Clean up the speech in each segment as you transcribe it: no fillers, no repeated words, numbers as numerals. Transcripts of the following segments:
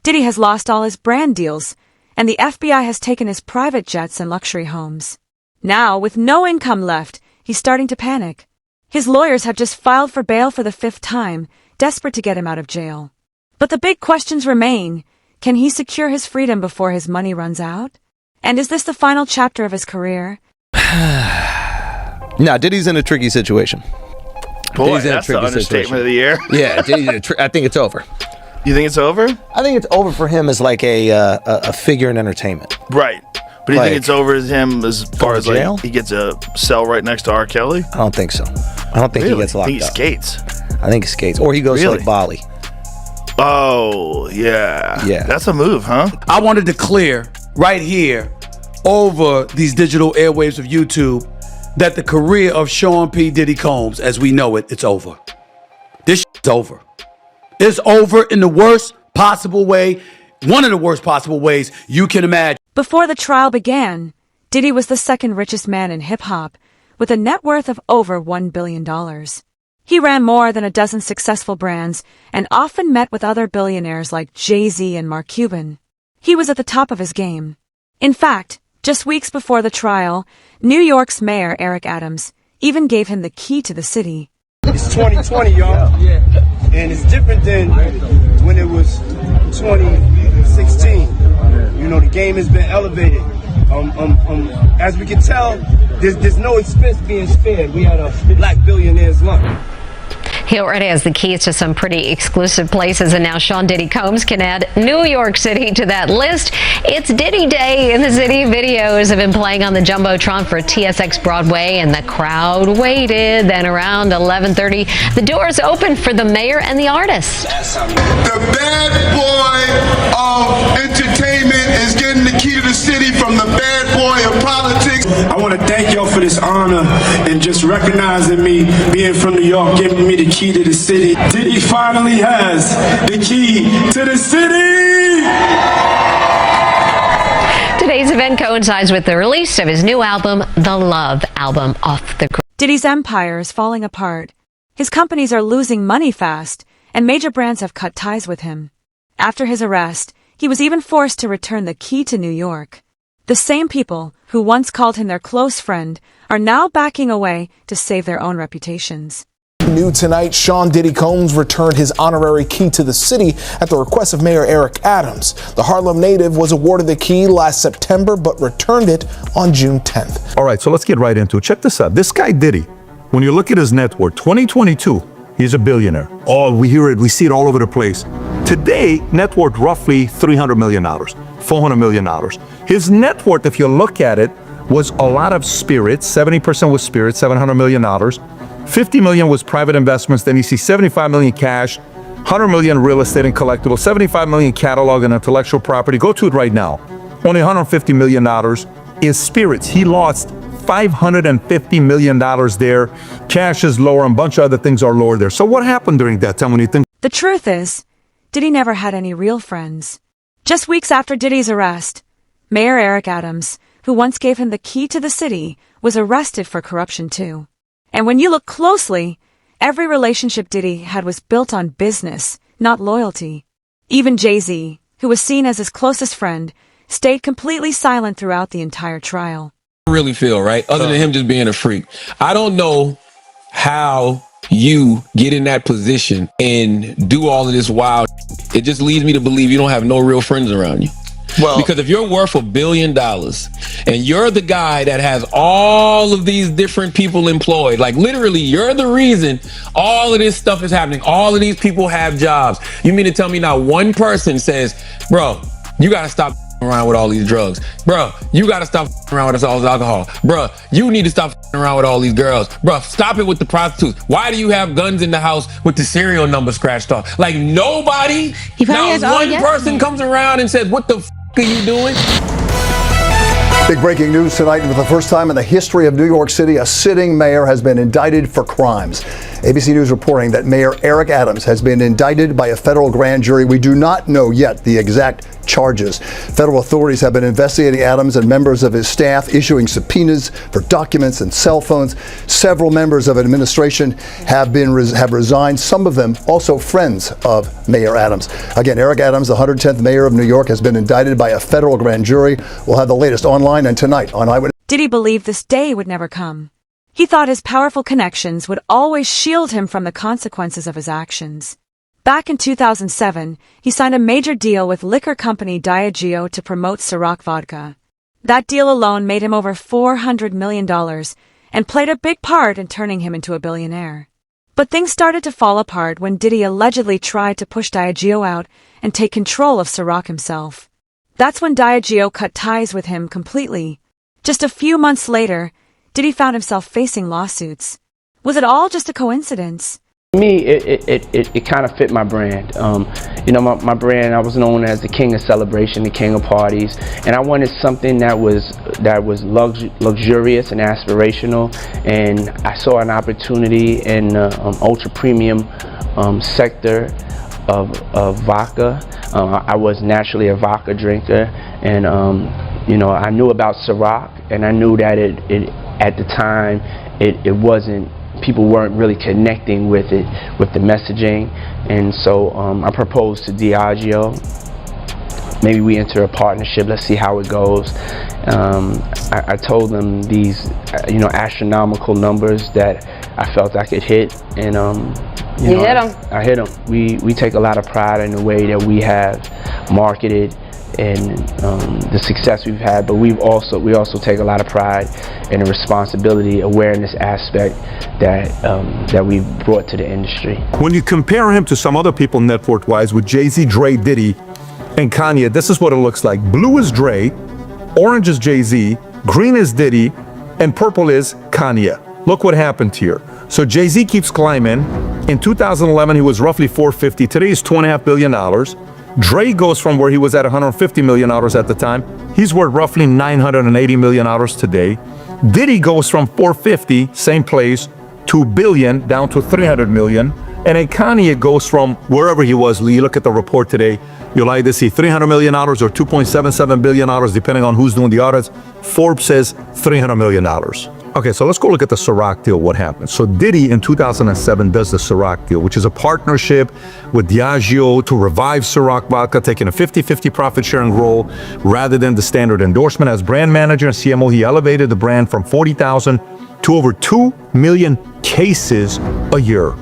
Diddy has lost all his brand deals, and the FBI has taken his private jets and luxury homes. Now, with no income left, he's starting to panic. His lawyers have just filed for bail for the 5th time, desperate to get him out of jail. But the big questions remain. Can he secure his freedom before his money runs out? And is this the final chapter of his career? Nah, Diddy's in a tricky situation. Boy, that's the understatement of the year. Yeah, I think it's over. You think it's over? I think it's over for him as like a figure in entertainment. Right. But you think it's over as him as far as jail? like he gets a cell right next to R. Kelly? I don't think so. I don't think he gets locked up. I think he skates. I think he skates. Or he goes to like Bali. Oh, yeah. Yeah. That's a move, huh? I wanted to clear right here over these digital airwaves of YouTube that the career of Sean P. Diddy Combs, as we know it, it's over. This is over. It's over in the worst possible way, one of the worst possible ways you can imagine. Before the trial began, Diddy was the second richest man in hip-hop, with a net worth of over $1 billion. He ran more than a dozen successful brands and often met with other billionaires like Jay-Z and Mark Cuban. He was at the top of his game. In fact, just weeks before the trial, New York's Mayor Eric Adams even gave him the key to the city. It's 2020, y'all. Yeah. And it's different than when it was 2016. You know, the game has been elevated. As we can tell, there's no expense being spared. We had a black billionaire's lunch. He already has the keys to some pretty exclusive places, and now Sean Diddy Combs can add New York City to that list. It's Diddy Day in the city. Videos have been playing on the Jumbotron for TSX Broadway, and the crowd waited. Then around 11:30, the doors opened for the mayor and the artist. The bad boy of entertainment is getting the key to the city from the bad boy of politics. I want to thank y'all for this honor and just recognizing me being from New York, giving me the key to the city. Diddy finally has the key to the city! Today's event coincides with the release of his new album, The Love Album, off the... Diddy's empire is falling apart. His companies are losing money fast, and major brands have cut ties with him. After his arrest, he was even forced to return the key to New York. The same people who once called him their close friend are now backing away to save their own reputations. New tonight, Sean Diddy Combs returned his honorary key to the city at the request of Mayor Eric Adams. The Harlem native was awarded the key last September, but returned it on June 10th. All right, so let's get right into it. Check this out. This guy Diddy, when you look at his net worth, 2022, he's a billionaire. Oh, we hear it, we see it all over the place. Today, net worth roughly $300 million, $400 million. His net worth, if you look at it, was a lot of spirits. 70% was spirits, $700 million. 50 million was private investments. Then you see 75 million cash, 100 million real estate and collectibles, 75 million catalog and intellectual property. Go to it right now. Only $150 million is spirits. He lost $550 million there. Cash is lower and a bunch of other things are lower there. So what happened during that time when you think? The truth is, Diddy never had any real friends. Just weeks after Diddy's arrest, Mayor Eric Adams, who once gave him the key to the city, was arrested for corruption too. And when you look closely, every relationship Diddy had was built on business, not loyalty. Even Jay-Z, who was seen as his closest friend, stayed completely silent throughout the entire trial. Really feel, right? Other than him just being a freak. I don't know how you get in that position and do all of this wild. It just leads me to believe you don't have no real friends around you. Well, because if you're worth $1 billion and you're the guy that has all of these different people employed, like literally you're the reason all of this stuff is happening. All of these people have jobs. You mean to tell me not one person says, bro, you got to stop around with all these drugs. Bro, you got to stop around with all this alcohol. Bro, you need to stop around with all these girls. Bro, stop it with the prostitutes. Why do you have guns in the house with the serial number scratched off? Like nobody, not one person comes around and says, what the f are you doing? Big breaking news tonight. For the first time in the history of New York City, a sitting mayor has been indicted for crimes. ABC News reporting that Mayor Eric Adams has been indicted by a federal grand jury. We do not know yet the exact charges. Federal authorities have been investigating Adams and members of his staff, issuing subpoenas for documents and cell phones. Several members of administration have resigned, some of them also friends of Mayor Adams. Again, Eric Adams, the 110th mayor of New York, has been indicted by a federal grand jury. We'll have the latest online and tonight on Eyewitness. Diddy believed this day would never come. He thought his powerful connections would always shield him from the consequences of his actions. Back in 2007, he signed a major deal with liquor company Diageo to promote Ciroc vodka. That deal alone made him over $400 million and played a big part in turning him into a billionaire. But things started to fall apart when Diddy allegedly tried to push Diageo out and take control of Ciroc himself. That's when Diageo cut ties with him completely. Just a few months later, Diddy found himself facing lawsuits. Was it all just a coincidence? To me, it kind of fit my brand. My brand, I was known as the king of celebration, the king of parties, and I wanted something that was luxurious and aspirational. And I saw an opportunity in ultra premium sector of vodka. I was naturally a vodka drinker, and I knew about Ciroc, and I knew that at the time it wasn't. People weren't really connecting with it, with the messaging, and so I proposed to Diageo. Maybe we enter a partnership. Let's see how it goes. I told them these, astronomical numbers that I felt I could hit, and you hit them. I hit them. We take a lot of pride in the way that we have marketed and the success we've had, but we also take a lot of pride in the responsibility, awareness aspect that we've brought to the industry. When you compare him to some other people net worth-wise with Jay-Z, Dre, Diddy, and Kanye, this is what it looks like. Blue is Dre, orange is Jay-Z, green is Diddy, and purple is Kanye. Look what happened here. So Jay-Z keeps climbing. In 2011, he was roughly $450. Today he's $2.5 billion. Dre goes from where he was at $150 million at the time. He's worth roughly $980 million today. Diddy goes from $450, same place, to $1 billion down to $300 million. And then Kanye goes from wherever he was, Lee, look at the report today, you'll either see $300 million or $2.77 billion, depending on who's doing the audits. Forbes says $300 million. Okay, so let's go look at the Ciroc deal, what happened. So Diddy in 2007 does the Ciroc deal, which is a partnership with Diageo to revive Ciroc vodka, taking a 50-50 profit sharing role rather than the standard endorsement. As brand manager and CMO, he elevated the brand from 40,000 to over 2 million cases a year,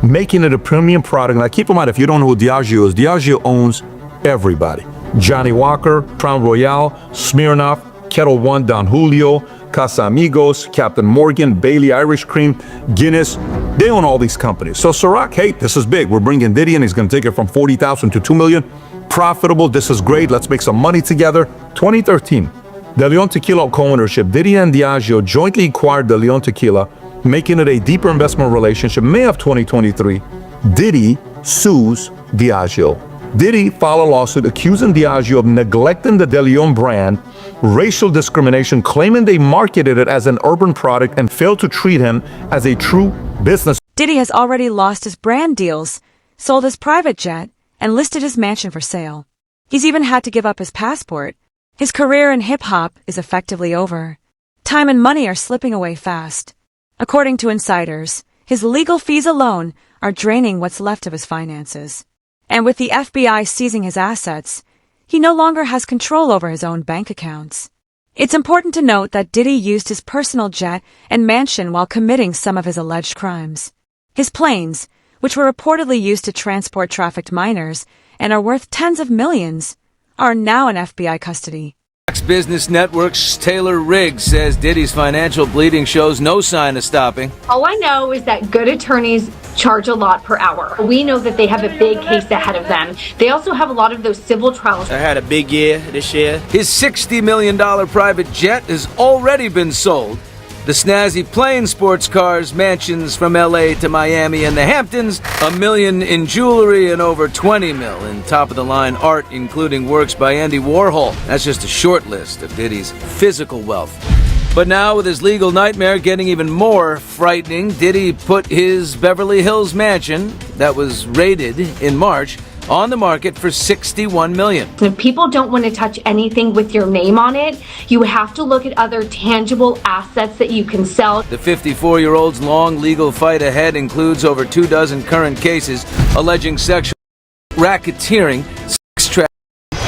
making it a premium product. Now keep in mind, if you don't know who Diageo is, Diageo owns everybody. Johnny Walker, Crown Royal, Smirnoff, Kettle One, Don Julio, Casamigos, Captain Morgan, Bailey Irish Cream, Guinness. They own all these companies. So Ciroc, hey, this is big. We're bringing Diddy and he's going to take it from 40,000 to 2 million. Profitable. This is great. Let's make some money together. 2013, De Leon Tequila co-ownership. Diddy and Diageo jointly acquired De Leon Tequila, making it a deeper investment relationship. May of 2023, Diddy sues Diageo. Diddy filed a lawsuit accusing Diageo of neglecting the De Leon brand, racial discrimination, claiming they marketed it as an urban product and failed to treat him as a true business. Diddy has already lost his brand deals, sold his private jet, and listed his mansion for sale. He's even had to give up his passport. His career in hip-hop is effectively over. Time and money are slipping away fast. According to insiders, his legal fees alone are draining what's left of his finances. And with the FBI seizing his assets, he no longer has control over his own bank accounts. It's important to note that Diddy used his personal jet and mansion while committing some of his alleged crimes. His planes, which were reportedly used to transport trafficked minors and are worth tens of millions, are now in FBI custody. Fox Business Network's Taylor Riggs says Diddy's financial bleeding shows no sign of stopping. All I know is that good attorneys charge a lot per hour. We know that they have a big case ahead of them. They also have a lot of those civil trials. I had a big year this year. His $60 million private jet has already been sold. The snazzy plane, sports cars, mansions from LA to Miami and the Hamptons, $1 million in jewelry and over $20 million in top-of-the-line art, including works by Andy Warhol. That's just a short list of Diddy's physical wealth. But now, with his legal nightmare getting even more frightening, Diddy put his Beverly Hills mansion that was raided in March on the market for $61 million. If people don't want to touch anything with your name on it, you have to look at other tangible assets that you can sell. The 54-year-old's long legal fight ahead includes over 24 current cases alleging sexual racketeering, sex trafficking.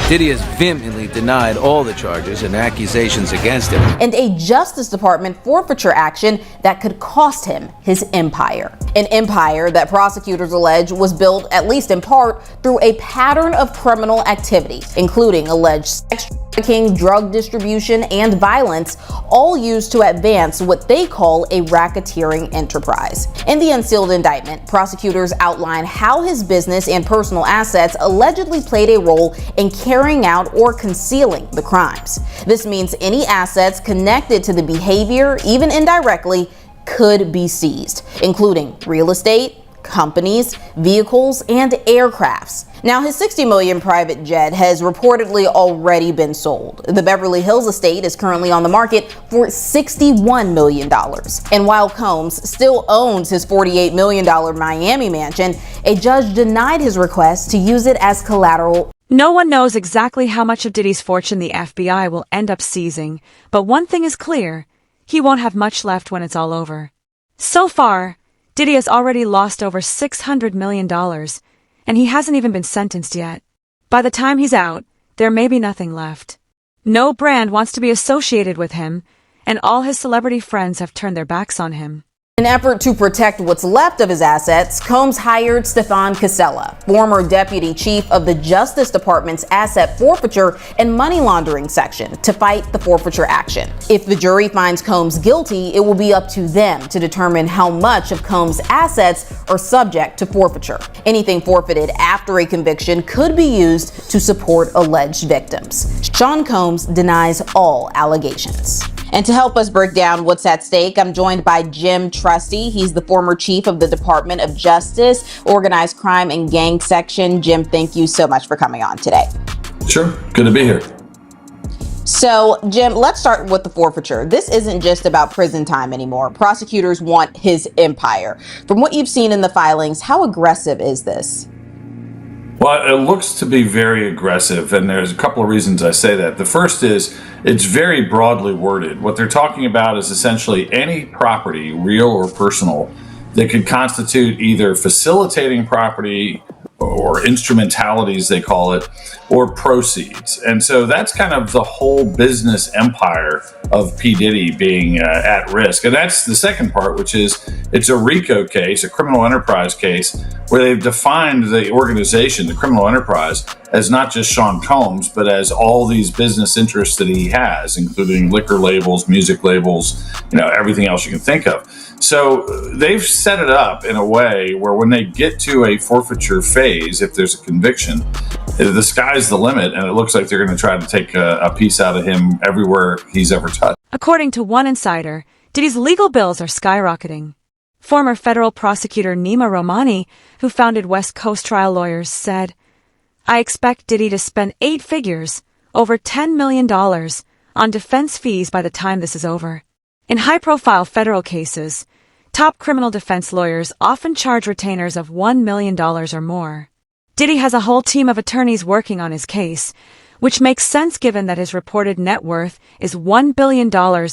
Diddy has vehemently denied all the charges and accusations against him. And a Justice Department forfeiture action that could cost him his empire. An empire that prosecutors allege was built, at least in part, through a pattern of criminal activity, including alleged sex trafficking, drug distribution, and violence, all used to advance what they call a racketeering enterprise. In the unsealed indictment, prosecutors outline how his business and personal assets allegedly played a role in carrying out or concealing the crimes. This means any assets connected to the behavior, even indirectly, could be seized, including real estate, companies, vehicles, and aircrafts. Now, his $60 million private jet has reportedly already been sold. The Beverly Hills estate is currently on the market for $61 million. And while Combs still owns his $48 million Miami mansion, a judge denied his request to use it as collateral. No one knows exactly how much of Diddy's fortune the FBI will end up seizing, but one thing is clear: he won't have much left when it's all over. So far, Diddy has already lost over $600 million, and he hasn't even been sentenced yet. By the time he's out, there may be nothing left. No brand wants to be associated with him, and all his celebrity friends have turned their backs on him. In an effort to protect what's left of his assets, Combs hired Stefan Casella, former deputy chief of the Justice Department's asset forfeiture and money laundering section, to fight the forfeiture action. If the jury finds Combs guilty, it will be up to them to determine how much of Combs' assets are subject to forfeiture. Anything forfeited after a conviction could be used to support alleged victims. Sean Combs denies all allegations. And to help us break down what's at stake, I'm joined by Jim Trusty. He's the former chief of the Department of Justice, Organized Crime and Gang Section. Jim, thank you so much for coming on today. Sure. Good to be here. So, Jim, let's start with the forfeiture. This isn't just about prison time anymore. Prosecutors want his empire. From what you've seen in the filings, how aggressive is this? Well, it looks to be very aggressive, and there's a couple of reasons I say that. The first is it's very broadly worded. What they're talking about is essentially any property, real or personal, that could constitute either facilitating property or instrumentalities, they call it, or proceeds. And so that's kind of the whole business empire of P. Diddy being at risk. And that's the second part, which is it's a RICO case, a criminal enterprise case, where they've defined the organization, the criminal enterprise, as not just Sean Combs, but as all these business interests that he has, including liquor labels, music labels, everything else you can think of. So they've set it up in a way where when they get to a forfeiture phase, if there's a conviction, the sky's the limit, and it looks like they're going to try to take a piece out of him everywhere he's ever touched. According to one insider, Diddy's legal bills are skyrocketing. Former federal prosecutor Nima Romani, who founded West Coast Trial Lawyers, said, "I expect Diddy to spend 8 figures, over $10 million, on defense fees by the time this is over." In high-profile federal cases, top criminal defense lawyers often charge retainers of $1 million or more. Diddy has a whole team of attorneys working on his case, which makes sense given that his reported net worth is $1 billion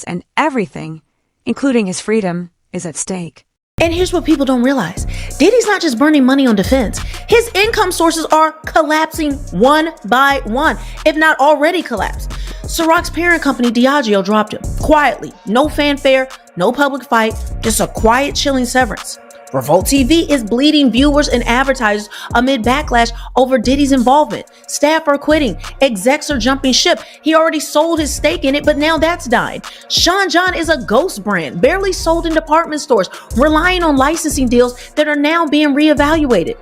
and everything, including his freedom, is at stake. And here's what people don't realize. Diddy's not just burning money on defense. His income sources are collapsing one by one, if not already collapsed. Ciroc's parent company, Diageo, dropped him quietly. No fanfare, no public fight, just a quiet, chilling severance. Revolt TV is bleeding viewers and advertisers amid backlash over Diddy's involvement. Staff are quitting. Execs are jumping ship. He already sold his stake in it, but now that's died. Sean John is a ghost brand, barely sold in department stores, relying on licensing deals that are now being reevaluated.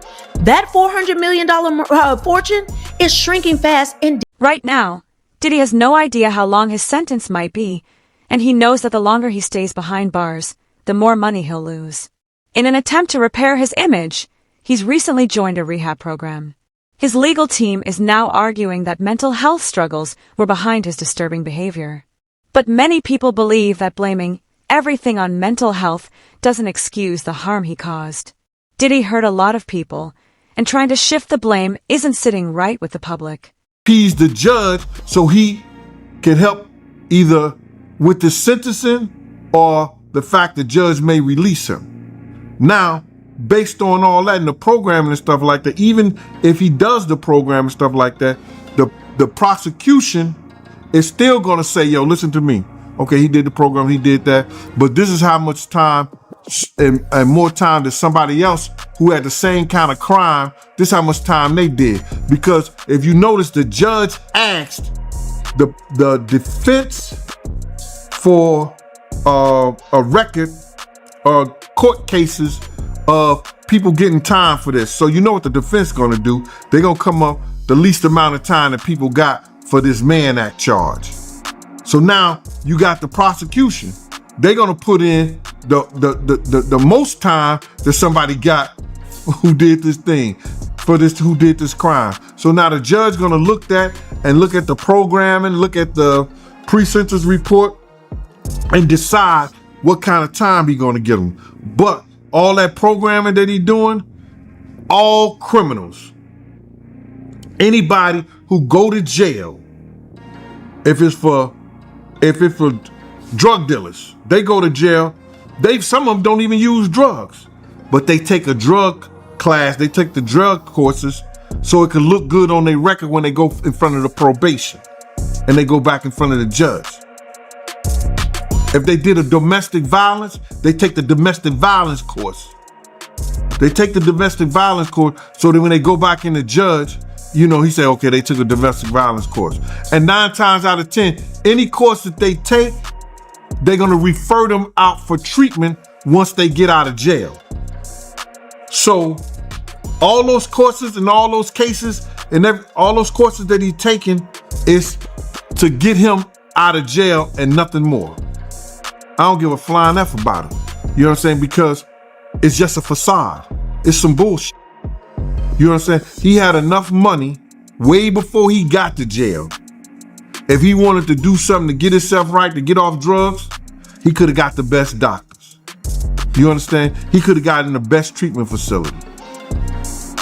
That $400 million fortune is shrinking fast. And right now, Diddy has no idea how long his sentence might be, and he knows that the longer he stays behind bars, the more money he'll lose. In an attempt to repair his image, he's recently joined a rehab program. His legal team is now arguing that mental health struggles were behind his disturbing behavior. But many people believe that blaming everything on mental health doesn't excuse the harm he caused. Diddy hurt a lot of people, and trying to shift the blame isn't sitting right with the public. He's the judge, so he can help either with the sentencing or the fact the judge may release him. Now, based on all that and the programming and stuff like that, even if he does the program and stuff like that, the prosecution is still going to say, yo, listen to me. Okay, he did the program, he did that, but this is how much time and more time than somebody else who had the same kind of crime, this is how much time they did. Because if you notice, the judge asked the defense for a record court cases of people getting time for this. So you know what the defense gonna do? They're gonna come up the least amount of time that people got for this Mann Act charge. So now you got the prosecution. They're gonna put in the most time that somebody got who did this thing, who did this crime. So now the judge gonna look at the programming, look at the pre-sentence report, and decide what kind of time he gonna give them. But all that programming that he doing, all criminals, anybody who go to jail, if it's for drug dealers, they go to jail. Some of them don't even use drugs, but they take a drug class, they take the drug courses so it can look good on their record when they go in front of the probation and they go back in front of the judge. If they did a domestic violence, they take the domestic violence course. They take the domestic violence course so that when they go back in the judge, you know, he said, okay, they took a domestic violence course. And 9 times out of 10, any course that they take, they're gonna refer them out for treatment once they get out of jail. So all those courses and all those cases and all those courses that he's taking is to get him out of jail and nothing more. I don't give a flying F about it. You know what I'm saying? Because it's just a facade. It's some bullshit. You know what I'm saying? He had enough money way before he got to jail. If he wanted to do something to get himself right, to get off drugs, he could have got the best doctors. You understand? He could have gotten the best treatment facility.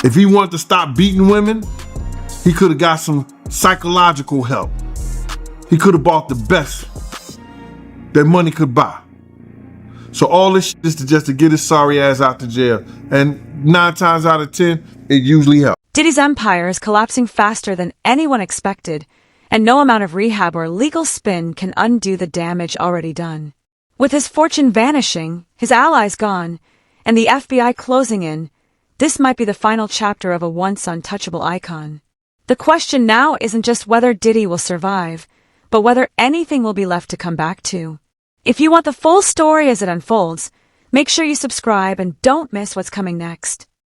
If he wanted to stop beating women, he could have got some psychological help. He could have bought the best that money could buy. So all this shit is just to get his sorry ass out to jail. And 9 times out of 10, it usually helps. Diddy's empire is collapsing faster than anyone expected, and no amount of rehab or legal spin can undo the damage already done. With his fortune vanishing, his allies gone, and the FBI closing in, this might be the final chapter of a once untouchable icon. The question now isn't just whether Diddy will survive, but whether anything will be left to come back to. If you want the full story as it unfolds, make sure you subscribe and don't miss what's coming next.